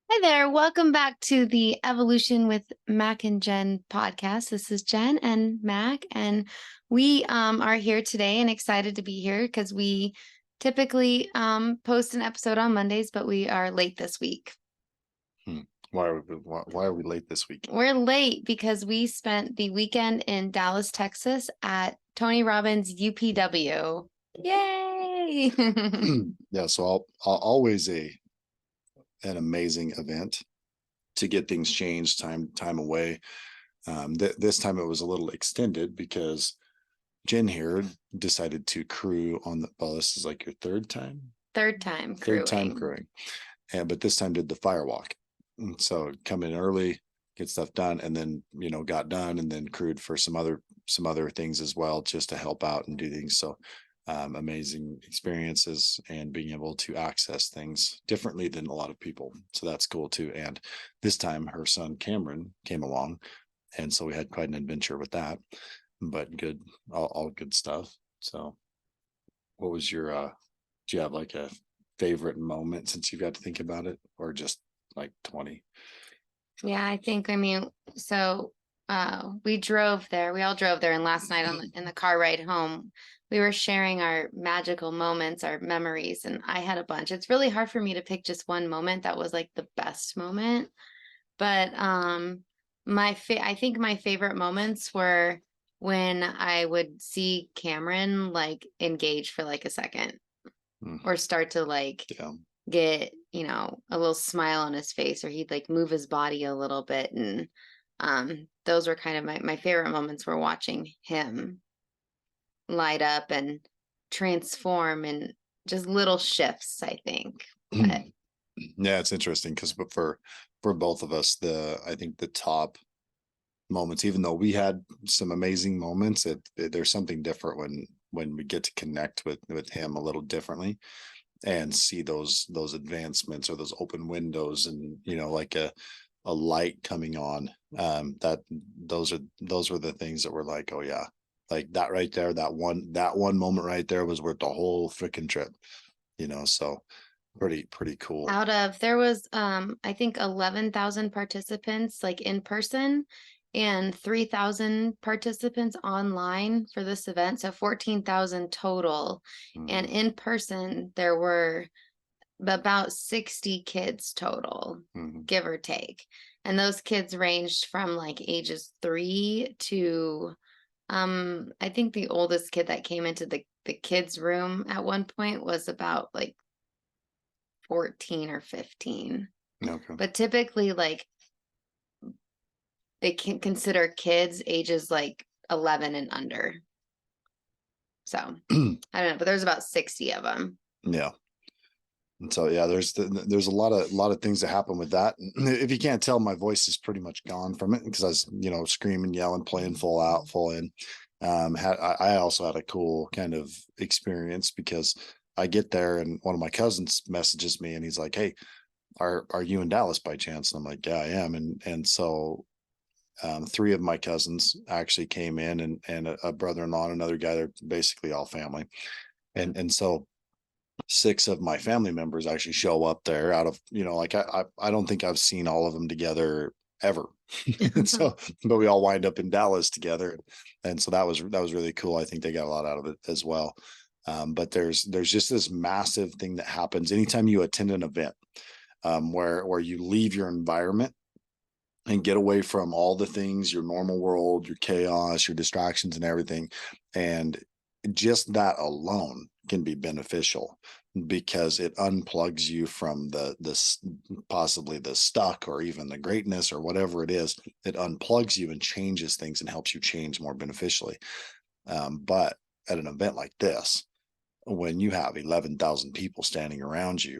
Hi there. Welcome back to the Evolution with Mac and Jenn podcast. This is Jen and Mac, and we are here today and excited to be here because we typically post an episode on Mondays, but we are late this week. Why are we late this week? We're late because we spent the weekend in Dallas, Texas at Tony Robbins UPW. Yay! Yeah, so always an amazing event to get things changed, time away. This time it was a little extended because Jen here decided to crew on this is like your third time crewing, but this time did the firewalk. And so come in early, get stuff done, and then got done, and then crewed for some other things as well, just to help out and do things. So amazing experiences and being able to access things differently than a lot of people. So that's cool too. And this time her son Cameron came along, and so we had quite an adventure with that, but good, all good stuff. So what was your do you have like a favorite moment since you've got to think about it, or just like 20? Yeah, so we drove there. We all drove there, and last night in the car ride home, we were sharing our magical moments, our memories, and I had a bunch. It's really hard for me to pick just one moment that was like the best moment, but I think my favorite moments were when I would see Cameron like engage for like a second or start to like get, a little smile on his face, or he'd like move his body a little bit. And those were kind of my favorite moments, were watching him light up and transform, and just little shifts, I think. But Yeah, it's interesting because for both of us, I think the top moments, even though we had some amazing moments, there's something different when we get to connect with him a little differently and see those advancements or those open windows, and like a light coming on. That those were the things that were like, oh yeah, like that right there, that one moment right there was worth the whole freaking trip. So pretty cool. there was I think 11,000 participants like in person, and 3,000 participants online for this event, so 14,000 total. And in person there were about 60 kids total, give or take. And those kids ranged from like ages 3 to I think the oldest kid that came into the kids room at one point was about like 14 or 15. Okay. But typically like they can consider kids ages like 11 and under. So I don't know, but there's about 60 of them. Yeah. And so yeah, there's a lot of things that happen with that. If you can't tell, my voice is pretty much gone from it because I was screaming, yelling, playing full out, full in. I also had a cool kind of experience because I get there and one of my cousins messages me and he's like, "Hey, are you in Dallas by chance?" And I'm like, "Yeah, I am." And so three of my cousins actually came in, and a brother-in-law and another guy. They're basically all family, and so six of my family members actually show up there out of like I don't think I've seen all of them together ever. And so, but we all wind up in Dallas together, and so that was really cool. I think they got a lot out of it as well. But there's just this massive thing that happens anytime you attend an event, where you leave your environment and get away from all the things, your normal world, your chaos, your distractions and everything. And just that alone can be beneficial because it unplugs you from the possibly the stuck or even the greatness or whatever it is. It unplugs you and changes things and helps you change more beneficially. But at an event like this, when you have 11,000 people standing around you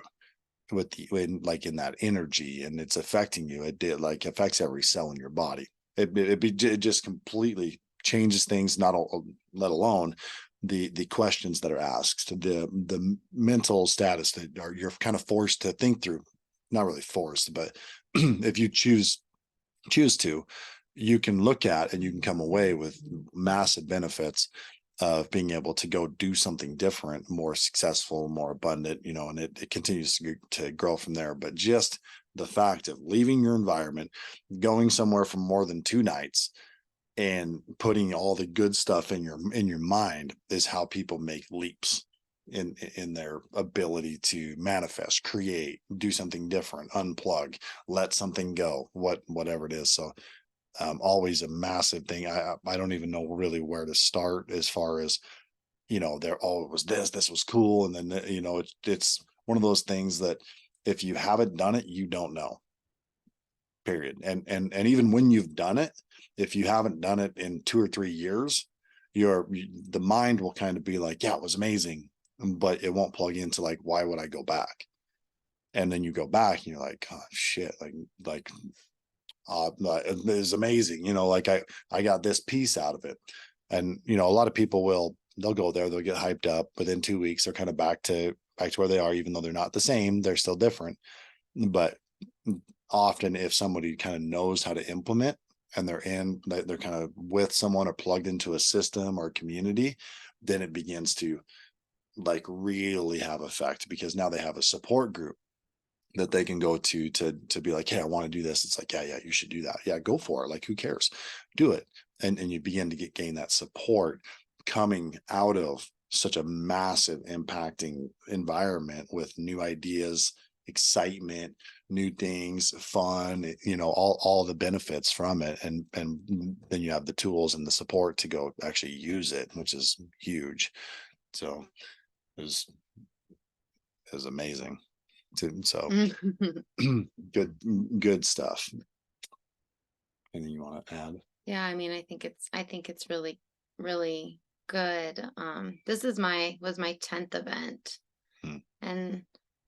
like in that energy and it's affecting you, it like affects every cell in your body. It just completely changes things, not all, let alone the questions that are asked, the mental status that you're kind of forced to think through. Not really forced, but if you choose to, you can look at and you can come away with massive benefits of being able to go do something different, more successful, more abundant, and it continues to grow from there. But just the fact of leaving your environment, going somewhere for more than 2 nights, and putting all the good stuff in your mind is how people make leaps in their ability to manifest, create, do something different, unplug, let something go, whatever it is. So always a massive thing. I don't even know really where to start as far as, there, oh, it was this was cool. And then, it's one of those things that if you haven't done it, you don't know, period. And even when you've done it, if you haven't done it in 2 or 3 years, the mind will kind of be like, yeah, it was amazing, but it won't plug into like, why would I go back? And then you go back and you're like, oh shit, like it is amazing, like I got this piece out of it. And a lot of people they'll go there, they'll get hyped up, within 2 weeks they're kind of back to where they are, even though they're not the same, they're still different. But often if somebody kind of knows how to implement, and they're kind of with someone or plugged into a system or community, then it begins to like really have effect, because now they have a support group that they can go to be like, hey, I want to do this. It's like, yeah, you should do that. Yeah, go for it. Like, who cares? Do it. And you begin to gain that support coming out of such a massive impacting environment with new ideas, excitement, new things, fun, all the benefits from it. And then you have the tools and the support to go actually use it, which is huge. So it was amazing. So good stuff. Anything you want to add? Yeah, I mean, I think it's really, really good. This was my 10th event, Hmm. and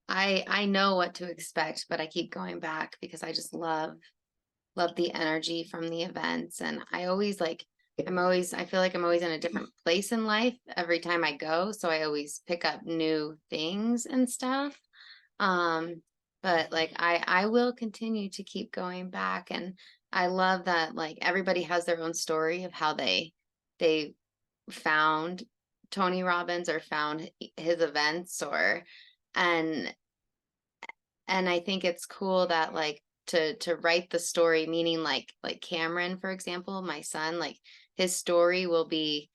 I know what to expect, but I keep going back because I just love the energy from the events. And I feel like I'm always in a different place in life every time I go. So I always pick up new things and stuff. But like I will continue to keep going back. And I love that like everybody has their own story of how they found Tony Robbins or found his events, and and I think it's cool that like to write the story, meaning like Cameron, for example, my son, like his story will be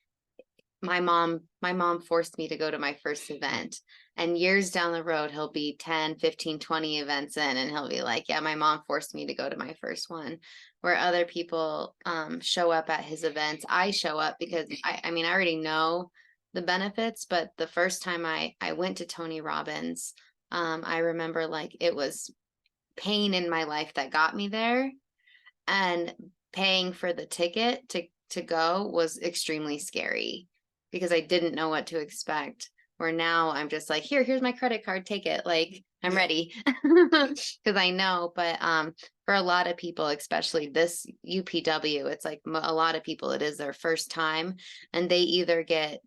my mom forced me to go to my first event, and years down the road he'll be 10, 15, 20 events in, and he'll be like, yeah, my mom forced me to go to my first one. Where other people show up at his events, I show up because I mean, I already know the benefits, but the first time I went to Tony Robbins, I remember like it was pain in my life that got me there, and paying for the ticket to go was extremely scary because I didn't know what to expect. Where now I'm just like, here's my credit card, take it. Like I'm ready because I know. But for a lot of people, especially this UPW, it's like a lot of people, it is their first time, and they either get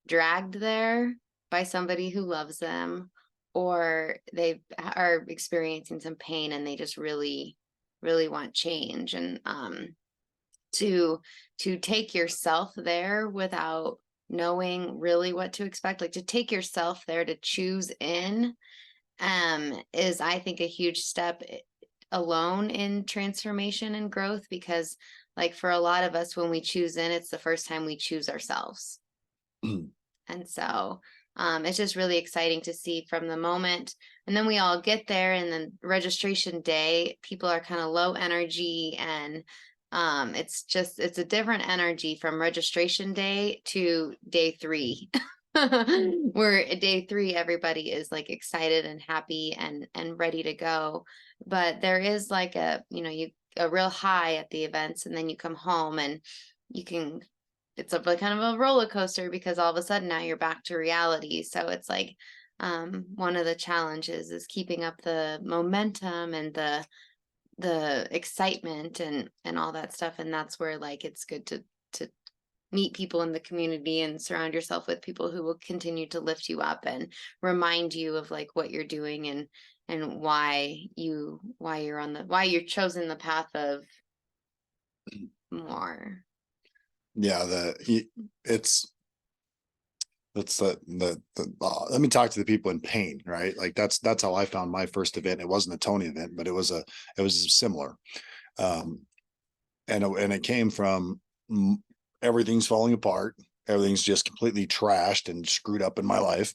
dragged there by somebody who loves them, or they are experiencing some pain and they just really really want change. And to take yourself there without knowing really what to expect, like to take yourself there to choose in, is I think a huge step alone in transformation and growth, because like for a lot of us, when we choose in, it's the first time we choose ourselves. And so it's just really exciting to see from the moment. And then we all get there, and then registration day, people are kind of low energy. And it's a different energy from registration day to day 3. Where day 3, everybody is like excited and happy and ready to go. But there is like a real high at the events, and then you come home and you can it's a kind of a roller coaster, because all of a sudden now you're back to reality. So it's like one of the challenges is keeping up the momentum and the excitement and all that stuff. And that's where like it's good to meet people in the community and surround yourself with people who will continue to lift you up and remind you of like what you're doing, and why you're chosen the path of more. Yeah, it's That's let me talk to the people in pain, right? Like that's how I found my first event. It wasn't a Tony event, but it was similar. Um, and it came from everything's falling apart. Everything's just completely trashed and screwed up in my life.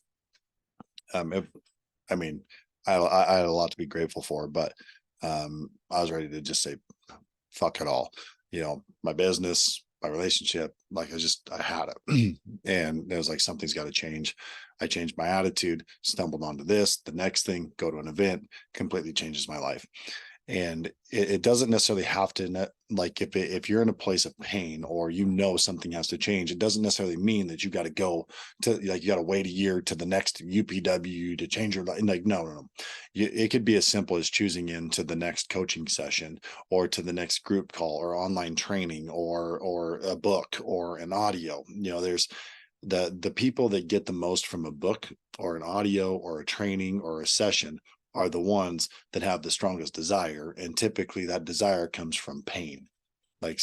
It, I mean, I had a lot to be grateful for, but I was ready to just say, fuck it all. My business, my relationship, like I had it. And it was like, something's got to change. I changed my attitude, stumbled onto this, the next thing, go to an event, completely changes my life. And it doesn't necessarily have to, like, if you're in a place of pain, or something has to change, it doesn't necessarily mean that you got to go to, like, you got to wait a year to the next UPW to change your life. Like, no. It could be as simple as choosing into the next coaching session, or to the next group call, or online training, or a book, or an audio. There's the people that get the most from a book, or an audio, or a training, or a session, are the ones that have the strongest desire. And typically that desire comes from pain. Like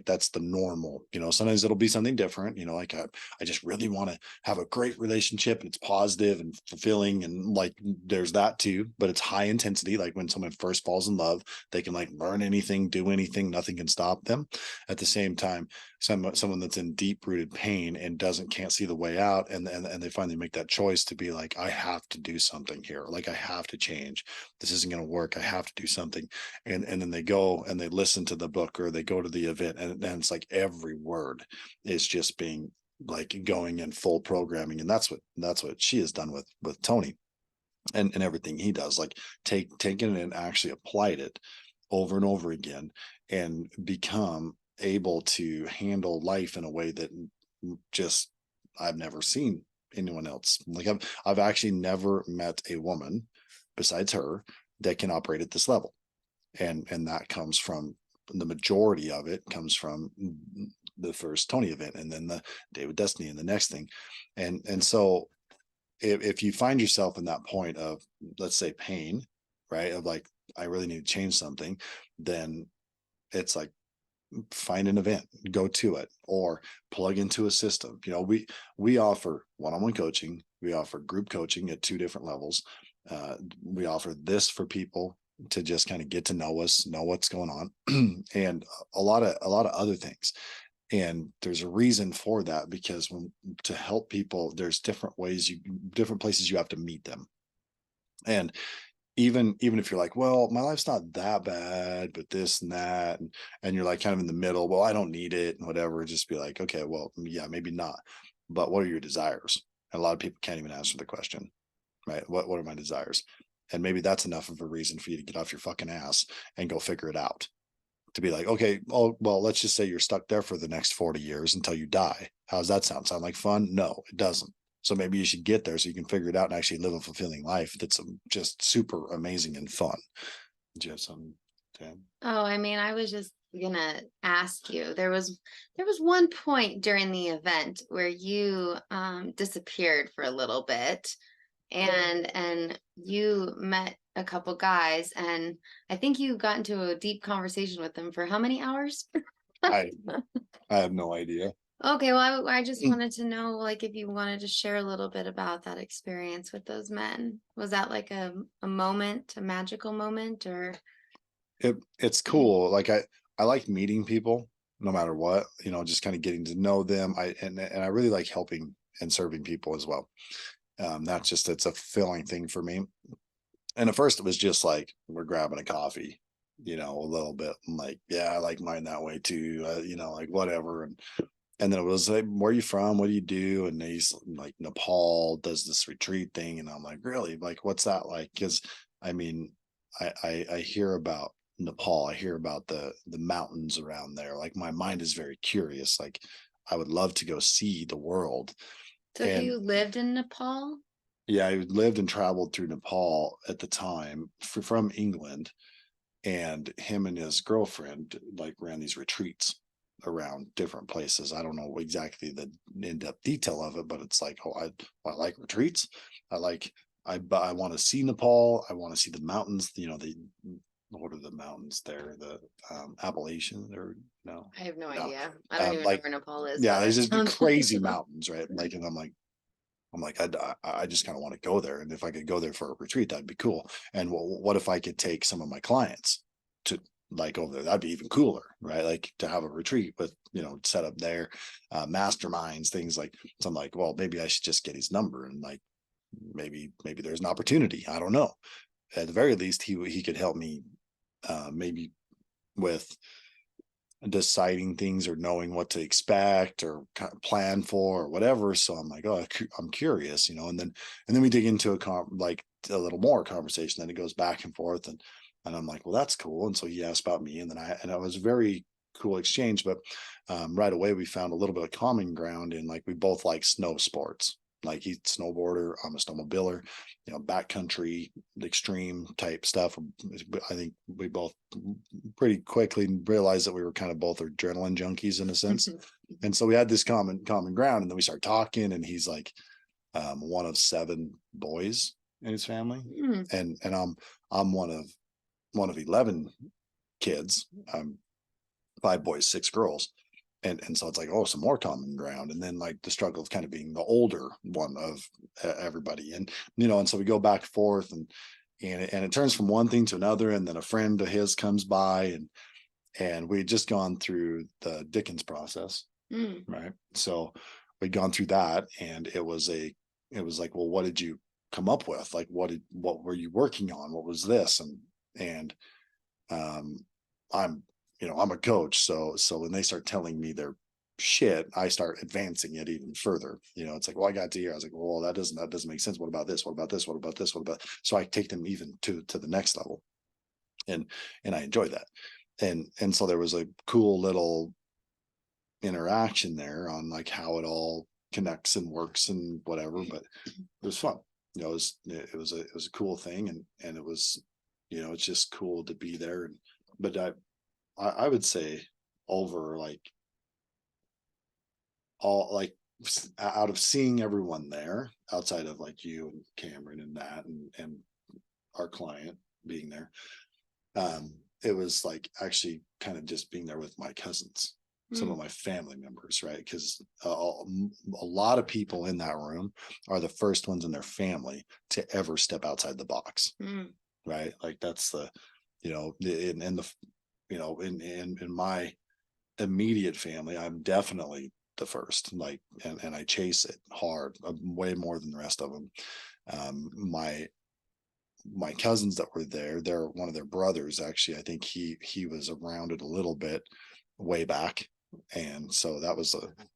that's the normal. Sometimes it'll be something different, like I just really want to have a great relationship, and it's positive and fulfilling, and like there's that too, but it's high intensity. Like when someone first falls in love, they can like learn anything, do anything, nothing can stop them. At the same time, someone that's in deep rooted pain and can't see the way out, and they finally make that choice to be like, I have to do something here, like I have to change, this isn't going to work, I have to do something. And then they go and they listen to the book, or they go to the event, and it's like every word is just being like going in full programming. And that's what she has done with Tony, and everything he does, like taken it and actually applied it over and over again, and become able to handle life in a way that just I've never seen anyone else. Like I've actually never met a woman besides her that can operate at this level. And that comes from, the majority of it comes from the first Tony event, and then the Day with Destiny, and the next thing. And so if you find yourself in that point of, let's say, pain, right, of like, I really need to change something, then it's like, find an event, go to it, or plug into a system. We offer one-on-one coaching, we offer group coaching at 2 different levels. We offer this for people to just kind of get to know us, know what's going on, and a lot of other things. And there's a reason for that, because to help people, there's different places you have to meet them. And even if you're like, well, my life's not that bad, but this and that, and you're like kind of in the middle, well, I don't need it and whatever, just be like, okay, well, yeah, maybe not, but what are your desires? And a lot of people can't even answer the question, right? What are my desires? And maybe that's enough of a reason for you to get off your fucking ass and go figure it out. To be like, okay, oh, well, let's just say you're stuck there for the next 40 years until you die. How does that sound? Sound like fun? No, it doesn't. So maybe you should get there so you can figure it out and actually live a fulfilling life that's just super amazing and fun. Do you have something, Tam? Oh, I mean, I was just gonna ask you. There was one point during the event where you disappeared for a little bit, and you met a couple guys, and I think you got into a deep conversation with them for how many hours? I I have no idea. Okay, well, I just wanted to know, like, if you wanted to share a little bit about that experience with those men. Was that like a moment, a magical moment, or? It's cool. Like I like meeting people no matter what, just kind of getting to know them. And I really like helping and serving people as well. It's a fulfilling thing for me. And at first it was just like, we're grabbing a coffee, a little bit. I'm like, yeah, I like mine that way too. Like whatever. And then it was like, where are you from? What do you do? And he's like, Nepal, does this retreat thing. And I'm like, really? Like, what's that like? Because I mean, I hear about Nepal. I hear about the mountains around there. Like my mind is very curious. Like I would love to go see the world. So And you lived in Nepal? yeah, I lived and traveled through Nepal at the time from England, and him and his girlfriend like ran these retreats around different places. I don't know exactly the in-depth detail of it, but it's like, oh, I like retreats. I want to see Nepal. I want to see the mountains. What are the mountains there? The Appalachian, or no? I have no No. idea. I don't even know Like, where Nepal is, yeah, but there's that just sounds crazy mountains, right? Like, and I'm like, I'm like, I just kind of want to go there. And if I could go there for a retreat, that'd be cool. And what if I could take some of my clients to like over there? That'd be even cooler, right? Like to have a retreat with, set up there, masterminds, things like, so I'm like, well, maybe I should just get his number and like, maybe there's an opportunity. I don't know. At the very least, he could help me, maybe with deciding things or knowing what to expect or kind of plan for or whatever. So I'm like, oh, I'm curious, and then we dig into like a little more conversation. Then it goes back and forth, and I'm like, well, that's cool. And so he asked about me, and then it was a very cool exchange. But right away we found a little bit of common ground in like we both like snow sports. Like he's a snowboarder, I'm a snowmobiler, backcountry, extreme type stuff. I think we both pretty quickly realized that we were kind of both adrenaline junkies in a sense. And so we had this common ground, and then we start talking, and he's like one of 7 boys in his family. And I'm one of 11 kids. I'm 5 boys, 6 girls. And so it's like, oh, some more common ground. And then like the struggle of kind of being the older one of everybody. And, and so we go back and forth, and it turns from one thing to another. And then a friend of his comes by, and we had just gone through the Dickens process. Right. So we'd gone through that, and it was like, well, what did you come up with? Like, what were you working on? What was this? And I'm a coach. So when they start telling me their shit, I start advancing it even further. It's like, well, I got to here. I was like, well, that doesn't make sense. What about this? What about this? What about this? What about, so I take them even to the next level. And I enjoy that. And so there was a cool little interaction there on like how it all connects and works and whatever, but it was fun. It was a cool thing. And it was, it's just cool to be there. But I would say over like all like out of seeing everyone there outside of like you and Cameron and that and our client being there, it was like actually kind of just being there with my cousins, some of my family members, right? Because a lot of people in that room are the first ones in their family to ever step outside the box, right? Like that's the, in the, in my immediate family, I'm definitely the first, like, and I chase it hard, way more than the rest of them. My cousins that were there, they're one of their brothers, actually, I think he was around it a little bit way back. And so that was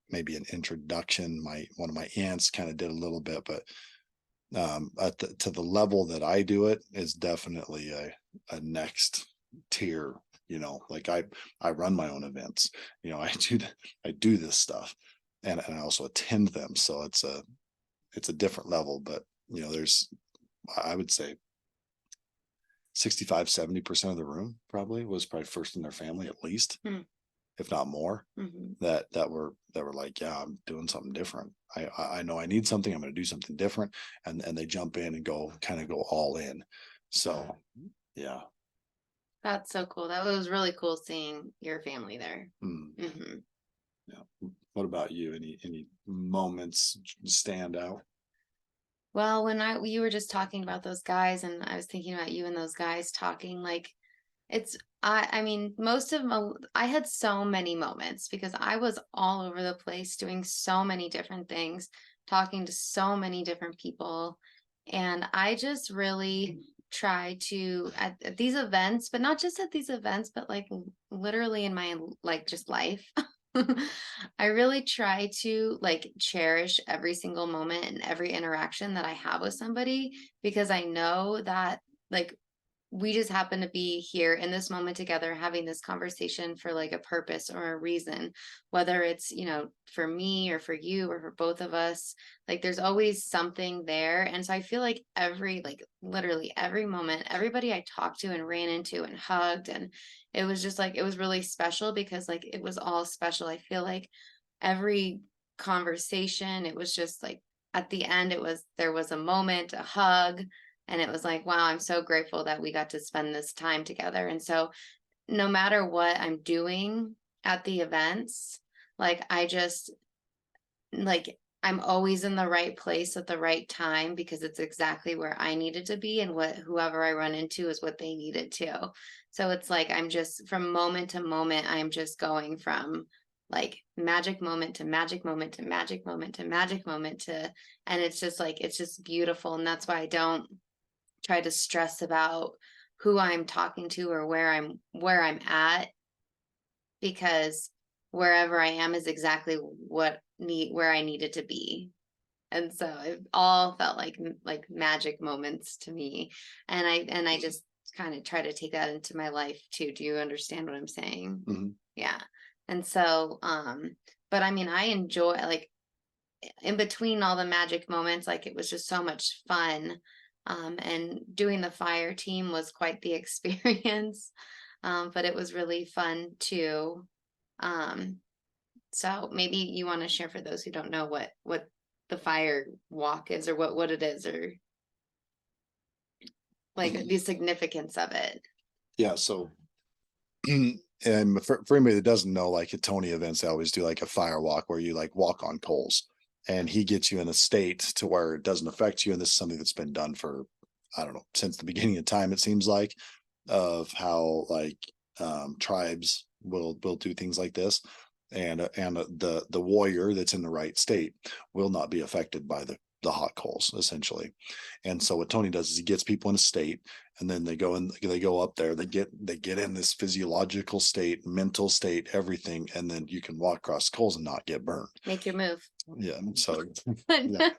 maybe an introduction. One of my aunts kind of did a little bit, but to the level that I do it is definitely a next tier. Like I run my own events. I do this stuff, and I also attend them. So it's a different level. But there's, I would say 65-70% of the room probably was first in their family, at least, if not more, that were like, yeah, I'm doing something different. I know I need something. I'm going to do something different. And they jump in and go all in. So, yeah. That's so cool. That was really cool seeing your family there. Yeah. What about you? Any moments stand out? Well, when you were just talking about those guys, and I was thinking about you and those guys talking, like I mean, most of them, I had so many moments because I was all over the place doing so many different things, talking to so many different people. And I just really try to at these events, but not just at these events, but like literally in my like just life. I really try to like cherish every single moment and every interaction that I have with somebody, because I know that like we just happen to be here in this moment together having this conversation for like a purpose or a reason, whether it's for me or for you or for both of us. Like there's always something there. And so I feel like literally every moment, everybody I talked to and ran into and hugged, and it was just like it was really special because like it was all special. I feel like every conversation, it was just like at the end there was a moment, a hug, and it was like, wow, I'm so grateful that we got to spend this time together. And so no matter what I'm doing at the events, like I just like I'm always in the right place at the right time because it's exactly where I needed to be, and what whoever I run into is what they needed to. So it's like I'm just from moment to moment, I'm just going from like magic moment to magic moment to magic moment to magic moment to, and it's just like it's just beautiful. And that's why I don't try to stress about who I'm talking to or where I'm at, because wherever I am is exactly where I needed to be. And so it all felt like magic moments to me. And I just kind of try to take that into my life too. Do you understand what I'm saying? Mhm. Yeah. And so but I mean I enjoy like in between all the magic moments, like it was just so much fun. And doing the fire team was quite the experience. But it was really fun too. Um, so maybe you want to share for those who don't know what the fire walk is, or what it is, or like the significance of it. Yeah. So, and for anybody that doesn't know, like at Tony events, they always do like a fire walk where you like walk on coals, and he gets you in a state to where it doesn't affect you. And this is something that's been done for, I don't know, since the beginning of time, it seems like, of how like tribes will do things like this. And the warrior that's in the right state will not be affected by the hot coals, essentially. And so what Tony does is he gets people in a state, and then they go up there, they get in this physiological state, mental state, everything, and then you can walk across coals and not get burned. Make your move. Yeah. So yeah.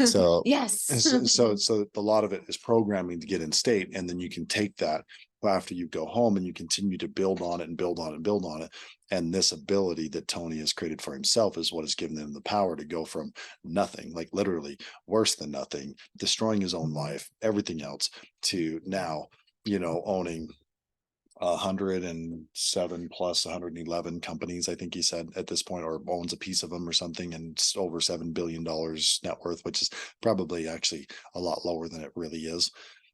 So Yes. so a lot of it is programming to get in state, and then you can take that after you go home and you continue to build on it and build on it and build on it. And this ability that Tony has created for himself is what has given him the power to go from nothing, like literally worse than nothing, destroying his own life, everything else, to now, owning 107 plus 111 companies, I think he said at this point, or owns a piece of them or something, and it's over $7 billion net worth, which is probably actually a lot lower than it really is.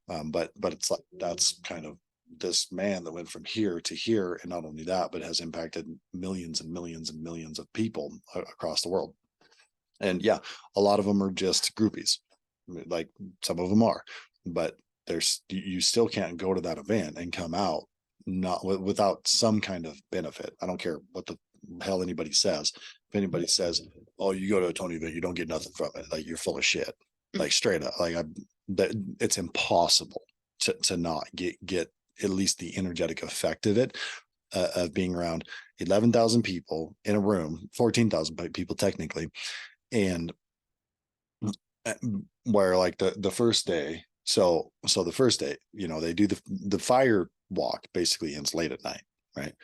But it's like that's kind of this man that went from here to here, and not only that, but has impacted millions and millions and millions of people across the world. And yeah, a lot of them are just groupies, like some of them are, but there's you still can't go to that event and come out not without some kind of benefit. I don't care what the hell anybody says. If anybody says, "Oh, you go to a Tony event, you don't get nothing from it," like you're full of shit, like straight up. Like it's impossible to not get at least the energetic effect of it, of being around 11,000 people in a room, 14,000 people technically, and where like the first day, so the first day, they do the fire walk basically ends late at night, right?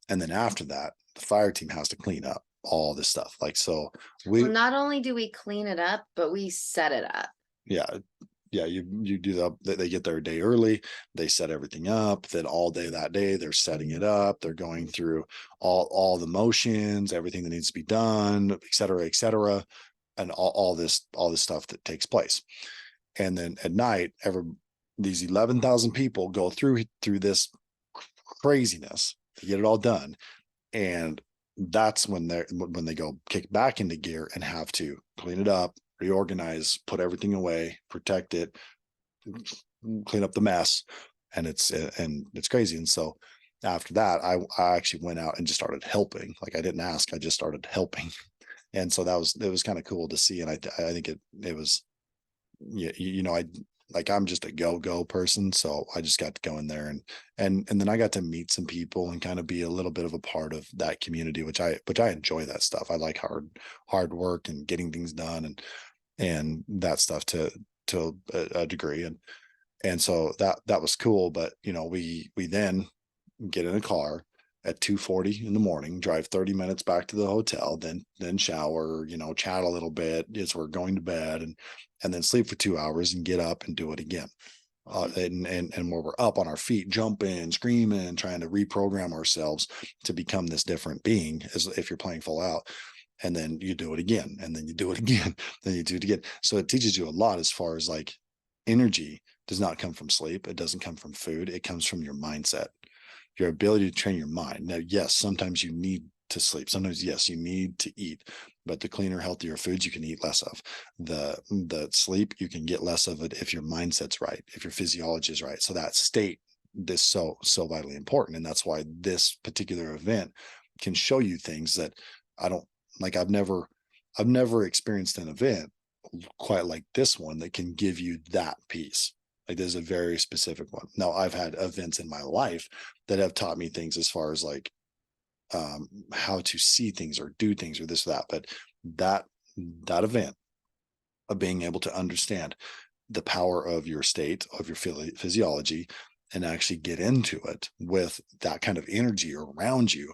And then after that, the fire team has to clean up all this stuff. Like, so Well, not only do we clean it up, but we set it up. yeah, you do they get there a day early, they set everything up, then all day that day they're setting it up, they're going through all the motions, everything that needs to be done, et cetera, and all this stuff that takes place. And then at night, these 11,000 people go through this craziness to get it all done. And that's when they go kick back into gear and have to clean it up, reorganize, put everything away, protect it, clean up the mess. And it's crazy. And so after that, I actually went out and just started helping. Like, I didn't ask, I just started helping. And so it was kind of cool to see. And I think it was, I'm just a go person. So I just got to go in there and then I got to meet some people and kind of be a little bit of a part of that community, which I enjoy that stuff. I like hard work and getting things done and that stuff to a degree. And so that was cool. But we then get in a car at 2:40 in the morning, drive 30 minutes back to the hotel, then shower, chat a little bit as we're going to bed, and then sleep for 2 hours and get up and do it again. And where we're up on our feet, jumping, screaming, trying to reprogram ourselves to become this different being, as if you're playing full out. And then you do it again, and then you do it again, then you do it again. So it teaches you a lot as far as like energy does not come from sleep. It doesn't come from food. It comes from your mindset, your ability to train your mind. Now, yes, sometimes you need to sleep. Sometimes, yes, you need to eat, but the cleaner, healthier foods you can eat less of. The sleep, you can get less of it if your mindset's right, if your physiology is right. So that state is so vitally important. And that's why this particular event can show you things that I don't like. I've never experienced an event quite like this one that can give you that piece. Like there's a very specific one. Now I've had events in my life that have taught me things as far as like how to see things or do things or this or that. But that event of being able to understand the power of your state, of your physiology, and actually get into it with that kind of energy around you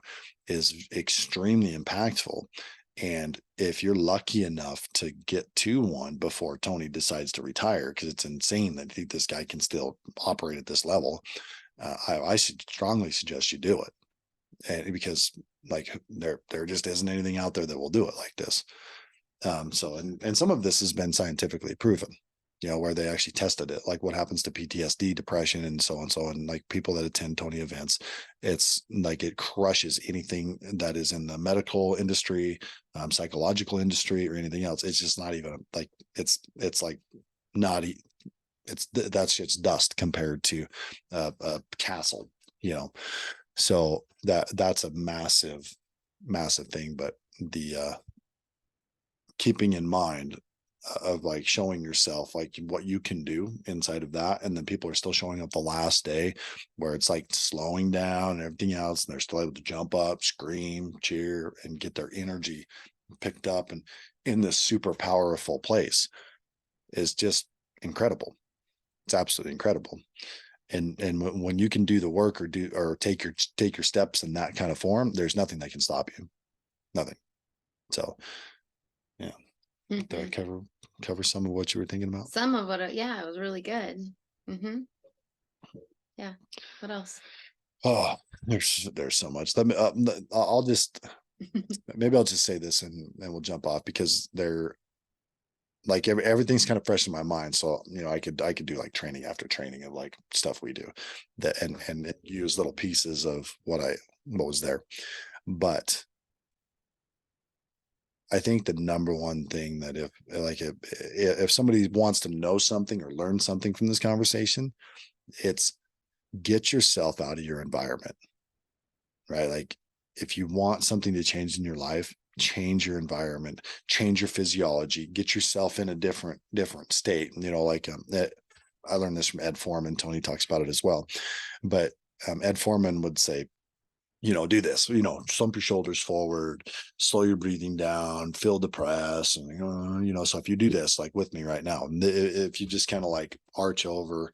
is extremely impactful. And if you're lucky enough to get to one before Tony decides to retire, because it's insane that this guy can still operate at this level, I should strongly suggest you do it. And because like there just isn't anything out there that will do it like this. And some of this has been scientifically proven, where they actually tested it, like what happens to PTSD, depression, and so on. So, and like people that attend Tony events, it's like it crushes anything that is in the medical industry, psychological industry, or anything else. It's just not even like it's like not. That's just dust compared to a castle, So that's a massive thing. But the keeping in mind of like showing yourself like what you can do inside of that, and then people are still showing up the last day where it's like slowing down and everything else, and they're still able to jump up, scream, cheer, and get their energy picked up and in this super powerful place is just incredible. It's absolutely incredible. And when you can do the work or take your steps in that kind of form, there's nothing that can stop you. Nothing. So yeah. Did I cover some of what you were thinking about? Some of it, yeah, it was really good. Yeah. What else? Oh, there's so much. Let me. I'll just maybe I'll just say this and we'll jump off, because they're like everything's kind of fresh in my mind. So I could do like training after training of like stuff we do that and use little pieces of what was there, but I think the number one thing that if somebody wants to know something or learn something from this conversation, it's get yourself out of your environment, right? Like if you want something to change in your life, change your environment, change your physiology, get yourself in a different state. I learned this from Ed Foreman. Tony talks about it as well. But Ed Foreman would say, do this, slump your shoulders forward, slow your breathing down, feel the press. And, so if you do this, like with me right now, if you just kind of like arch over,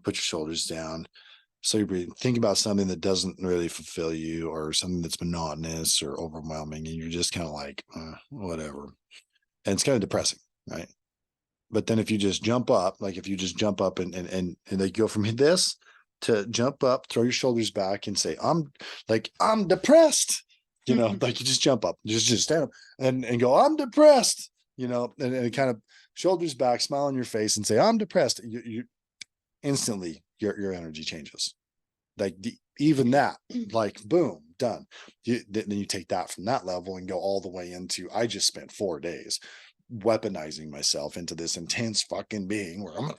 put your shoulders down, so you breathe, think about something that doesn't really fulfill you or something that's monotonous or overwhelming. And you're just kind of like, whatever. And it's kind of depressing. Right. But then if you just jump up, and they go from this to jump up, throw your shoulders back and say, I'm depressed, like you just jump up, just stand up and go, I'm depressed, and kind of shoulders back, smile on your face and say, I'm depressed. You instantly, your energy changes. Like even that, like boom, done. Then you take that from that level and go all the way into, I just spent 4 days weaponizing myself into this intense fucking being where I'm,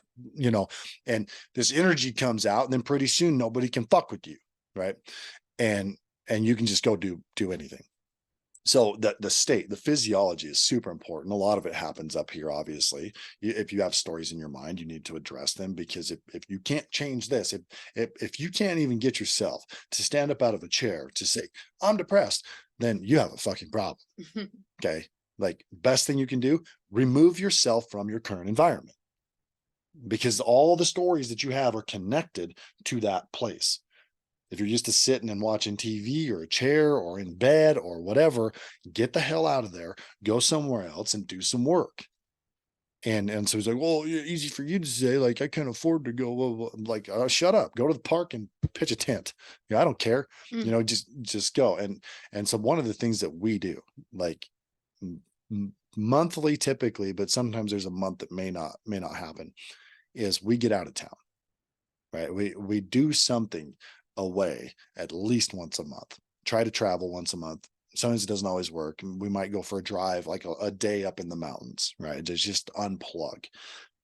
and this energy comes out, and then pretty soon nobody can fuck with you, right? And you can just go do anything. So the state, the physiology is super important. A lot of it happens up here, obviously. If you have stories in your mind, you need to address them, because if you can't change this, if you can't even get yourself to stand up out of a chair to say, I'm depressed, then you have a fucking problem. Okay. Like best thing you can do, remove yourself from your current environment, because all the stories that you have are connected to that place. If you're used to sitting and watching TV or a chair or in bed or whatever, get the hell out of there, go somewhere else and do some work. And so he's like, well, easy for you to say, like, I can't afford to go. Well, like, shut up, go to the park and pitch a tent. I don't care, just go. And so one of the things that we do, like monthly typically, but sometimes there's a month that may not happen, is we get out of town, right? We do something away at least once a month, try to travel once a month, Sometimes it doesn't always work. We might go for a drive, like a day up in the mountains, right? Just unplug.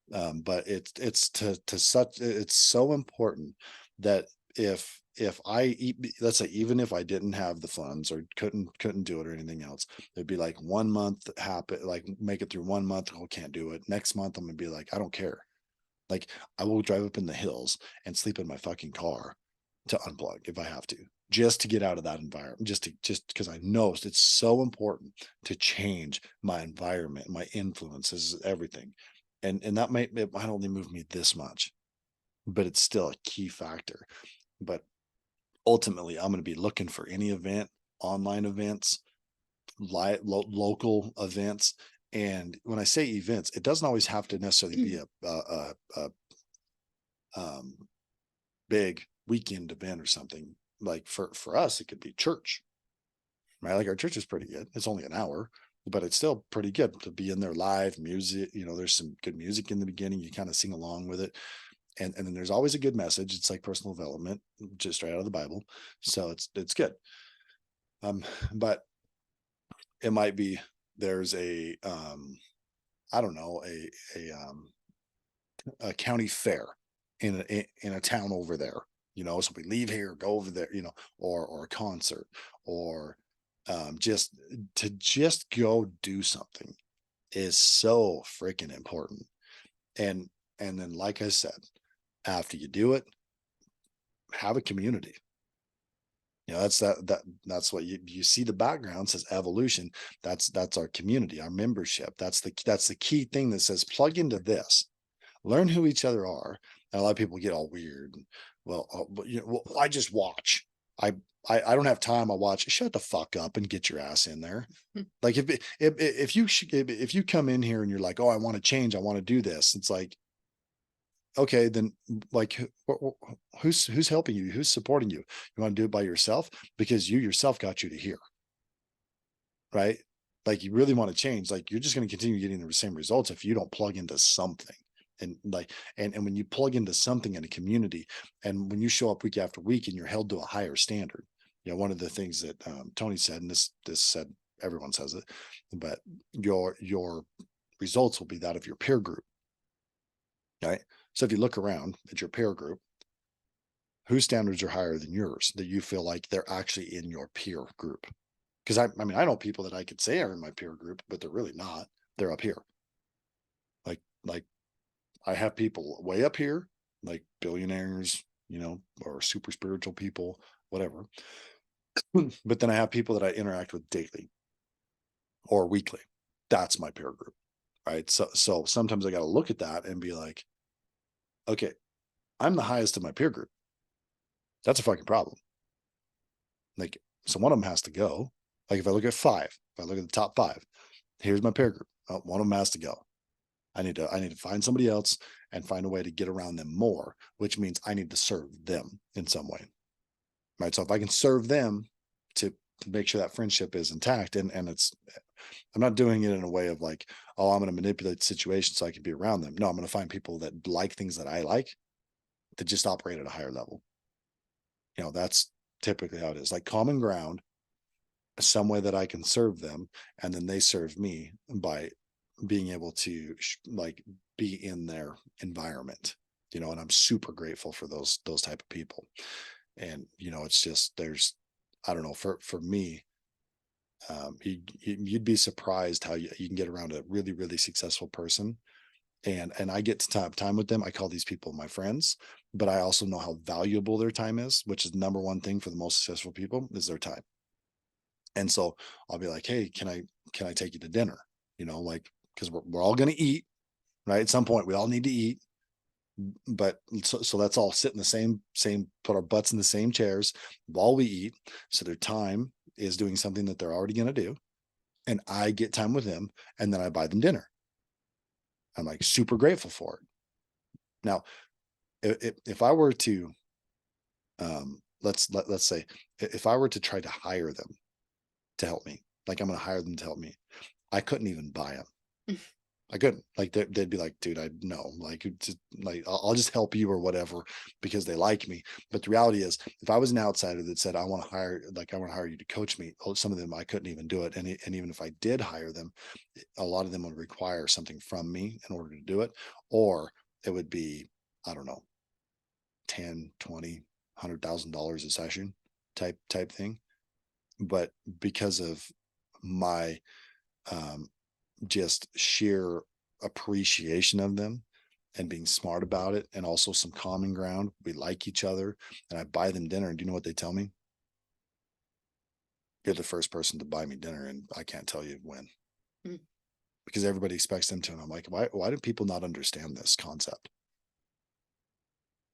But it's so important that if I eat, let's say, even if I didn't have the funds or couldn't do it or anything else, it'd be like 1 month happen, like make it through 1 month. Oh, can't do it. Next month, I'm gonna be like, I don't care. Like I will drive up in the hills and sleep in my fucking car to unplug if I have to, just to get out of that environment, just because I know it's so important to change my environment, my influences, everything. And that might only move me this much, but it's still a key factor. But ultimately, I'm going to be looking for any event, online events, local events. And when I say events, it doesn't always have to necessarily be a big weekend event or something. Like for us, it could be church, right? Like our church is pretty good. It's only an hour, but it's still pretty good to be in there live music. There's some good music in the beginning. You kind of sing along with it. And then there's always a good message. It's like personal development, just straight out of the Bible. So it's good. But it might be there's I don't know, a county fair in a town over there. So we leave here, go over there, or a concert, or just go do something is so freaking important. And then, like I said, after you do it, have a community. That's what you see. The background says evolution. That's our community, our membership. That's the key thing that says plug into this, learn who each other are. And a lot of people get all weird. But I just watch. I I don't have time. I watch. Shut the fuck up and get your ass in there. Like if you come in here and you're like, oh, I want to change, I want to do this. It's like, okay, then like who's helping you? Who's supporting you? You want to do it by yourself because you yourself got you to here, right? Like you really want to change. Like you're just going to continue getting the same results if you don't plug into something. And when you plug into something in a community, and when you show up week after week and you're held to a higher standard, one of the things that Tony said, and this said everyone says it, but your results will be that of your peer group. Right. So if you look around at your peer group, whose standards are higher than yours that you feel like they're actually in your peer group? Because I mean, I know people that I could say are in my peer group, but they're really not. They're up here. Like I have people way up here, like billionaires, or super spiritual people, whatever. But then I have people that I interact with daily or weekly. That's my peer group. Right. So sometimes I got to look at that and be like, okay, I'm the highest in my peer group. That's a fucking problem. Like, so one of them has to go. Like if I look at the top five, here's my peer group. Oh, one of them has to go. I need to find somebody else and find a way to get around them more, which means I need to serve them in some way. Right. So if I can serve them to make sure that friendship is intact, and I'm not doing it in a way of like, oh, I'm going to manipulate the situation so I can be around them. No, I'm going to find people that like things that I like, that just operate at a higher level. That's typically how it is, like common ground, some way that I can serve them, and then they serve me by being able to like be in their environment, and I'm super grateful for those type of people. And it's just, I don't know, for me, you'd be surprised how you can get around a really, really successful person. And I get to have time with them. I call these people my friends, but I also know how valuable their time is, which is the number one thing for the most successful people is their time. And so I'll be like, hey, can I take you to dinner? Like, because we're all going to eat, right? At some point, we all need to eat. But so let's all sit in the same, put our butts in the same chairs while we eat. So their time is doing something that they're already going to do. And I get time with them, and then I buy them dinner. I'm like super grateful for it. Now, if I were to, let's say, if I were to try to hire them to help me, like I'm going to hire them to help me, I couldn't even buy them. I couldn't. Like they'd be like, dude, I know, like, just, like I'll just help you or whatever because they like me. But the reality is, if I was an outsider that said I want to hire, like I want to hire you to coach me, some of them I couldn't even do it. And even if I did hire them, a lot of them would require something from me in order to do it, or it would be, I don't know, 10, 20, $100,000 a session type thing. But because of my just sheer appreciation of them and being smart about it, and also some common ground, we like each other, and I buy them dinner, and do you know what they tell me? You're the first person to buy me dinner, and I can't tell you when. Mm. Because everybody expects them to. And I'm like, why do people not understand this concept?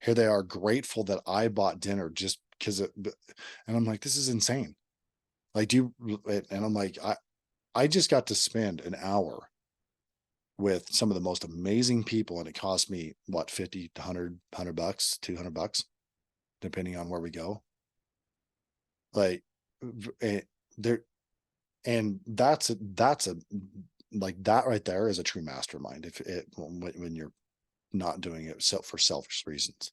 Here they are, grateful that I bought dinner just because and I'm like, this is insane. Like, and I'm like, I just got to spend an hour with some of the most amazing people, and it cost me what, 50 to 100 bucks, $200, depending on where we go. Like, there, and that's a like that right there is a true mastermind. If it when you're not doing it for selfish reasons,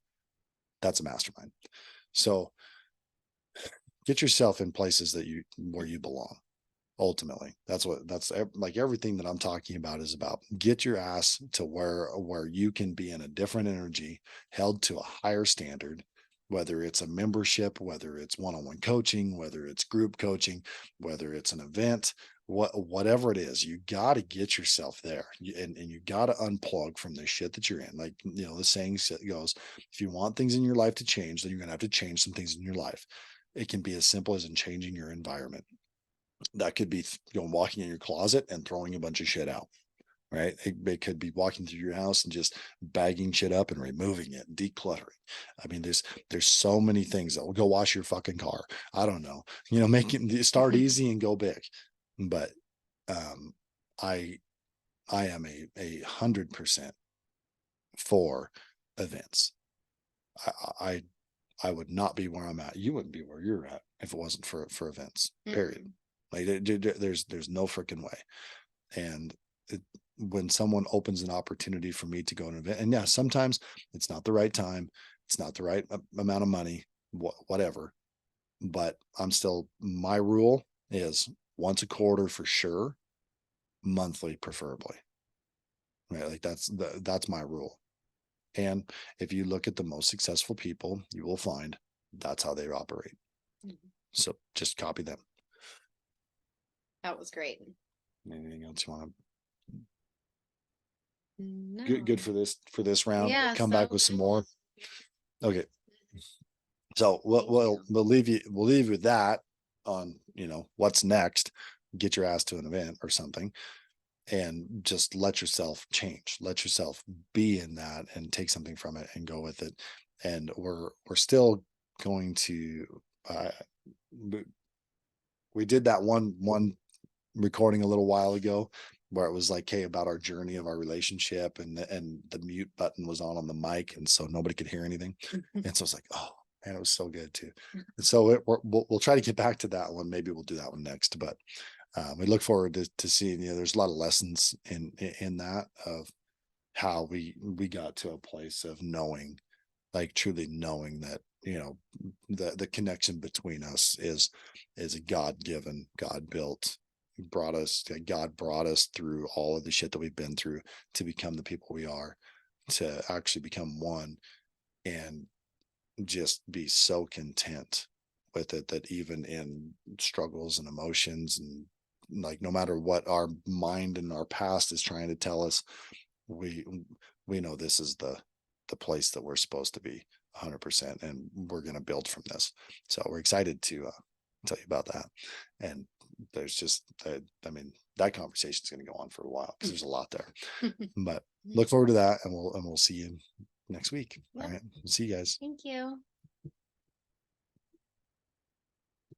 that's a mastermind. So get yourself in places where you belong. Ultimately, that's like everything that I'm talking about is about. Get your ass to where you can be in a different energy, held to a higher standard, whether it's a membership, whether it's one-on-one coaching, whether it's group coaching, whether it's an event, whatever it is. You got to get yourself there, and you got to unplug from the shit that you're in. Like, the saying goes, if you want things in your life to change, then you're gonna have to change some things in your life. It can be as simple as in changing your environment. That could be walking in your closet and throwing a bunch of shit out, right? It could be walking through your house and just bagging shit up and removing it, decluttering. I mean, there's so many things that will go wash your fucking car. I don't know, make it start easy and go big. But um, I I am a 100% for events. I, I I would not be where I'm at. You wouldn't be where you're at if it wasn't for events. Period. Like, there's no freaking way. And when someone opens an opportunity for me to go to an event, and yeah, sometimes it's not the right time, it's not the right amount of money, whatever. But my rule is once a quarter for sure, monthly preferably. Right? Like that's my rule. And if you look at the most successful people, you will find that's how they operate. Mm-hmm. So just copy them. That was great. Anything else you want to? No. Good for this round. Yeah, We'll come back with some more. Okay. So we'll leave you with that on, what's next. Get your ass to an event or something, and just let yourself change. Let yourself be in that and take something from it and go with it. And we're still going to we did that one recording a little while ago where it was like, hey, about our journey of our relationship, and the mute button was on the mic, and so nobody could hear anything. And so it's like, oh man, it was so good too. And so we'll try to get back to that one. Maybe we'll do that one next, but we look forward to seeing, there's a lot of lessons in that, of how we got to a place of knowing, like truly knowing that, the connection between us is a God-given, God-built, God brought us through all of the shit that we've been through to become the people we are, to actually become one, and just be so content with it that even in struggles and emotions, and like, no matter what our mind and our past is trying to tell us, we know this is the place that we're supposed to be 100%, and we're going to build from this. So we're excited to tell you about that. And there's just that conversation is going to go on for a while because there's a lot there. But look forward to that, and we'll see you next week. Yep. All right, see you guys. Thank you.